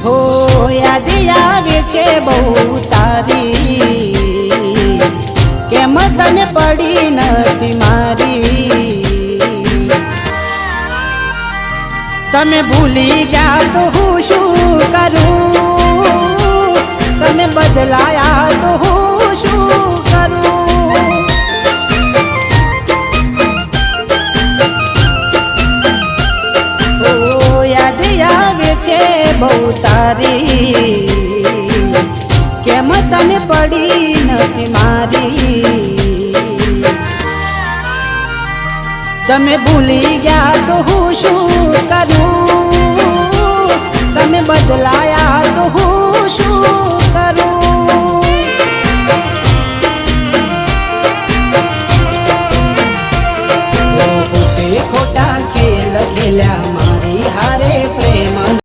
હો યાદ આવે છે બહુ તારી, કેમ તને પડી નથી મારી। તમે ભૂલી ગયા તો હું શું કરું, તમે બદલાયા તો હું શું કરું। ઓ યાદ આવે છે બહુ તારી, કેમ તને પડી નથી મારી। તમે ભૂલી ગયા તો હું શું કરું,